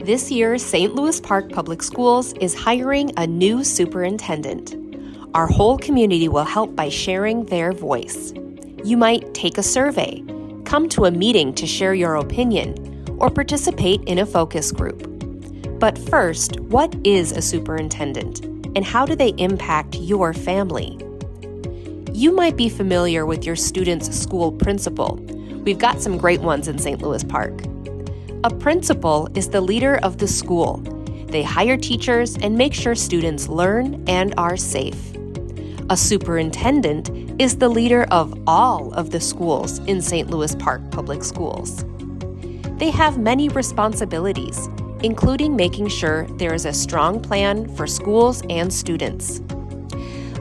This year, St. Louis Park Public Schools is hiring a new superintendent. Our whole community will help by sharing their voice. You might take a survey, come to a meeting to share your opinion, or participate in a focus group. But first, what is a superintendent, and how do they impact your family? You might be familiar with your student's school principal. We've got some great ones in St. Louis Park. A principal is the leader of the school. They hire teachers and make sure students learn and are safe. A superintendent is the leader of all of the schools in St. Louis Park Public Schools. They have many responsibilities, including making sure there is a strong plan for schools and students.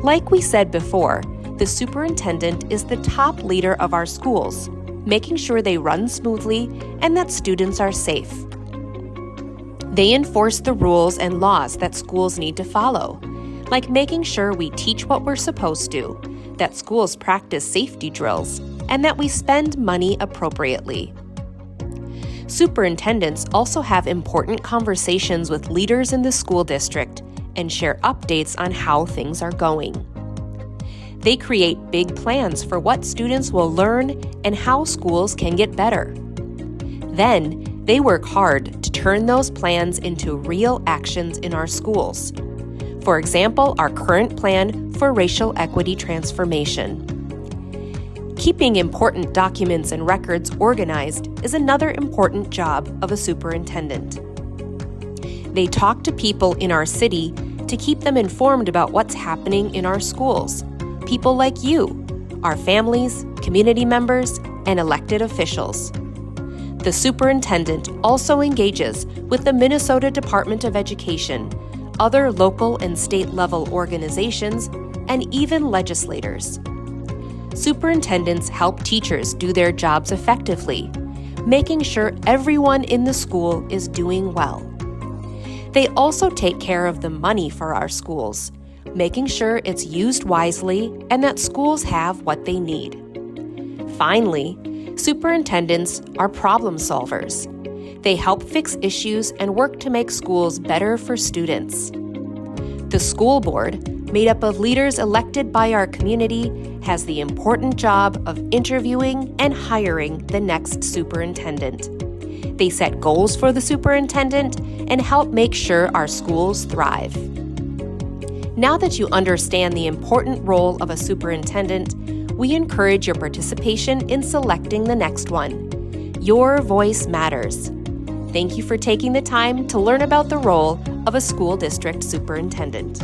Like we said before, the superintendent is the top leader of our schools, making sure they run smoothly and that students are safe. They enforce the rules and laws that schools need to follow, like making sure we teach what we're supposed to, that schools practice safety drills, and that we spend money appropriately. Superintendents also have important conversations with leaders in the school district and share updates on how things are going. They create big plans for what students will learn and how schools can get better. Then, they work hard to turn those plans into real actions in our schools. For example, our current plan for racial equity transformation. Keeping important documents and records organized is another important job of a superintendent. They talk to people in our city to keep them informed about what's happening in our schools. People like you, our families, community members, and elected officials. The superintendent also engages with the Minnesota Department of Education, other local and state-level organizations, and even legislators. Superintendents help teachers do their jobs effectively, making sure everyone in the school is doing well. They also take care of the money for our schools, making sure it's used wisely and that schools have what they need. Finally, superintendents are problem solvers. They help fix issues and work to make schools better for students. The school board, made up of leaders elected by our community, has the important job of interviewing and hiring the next superintendent. They set goals for the superintendent and help make sure our schools thrive. Now that you understand the important role of a superintendent, we encourage your participation in selecting the next one. Your voice matters. Thank you for taking the time to learn about the role of a school district superintendent.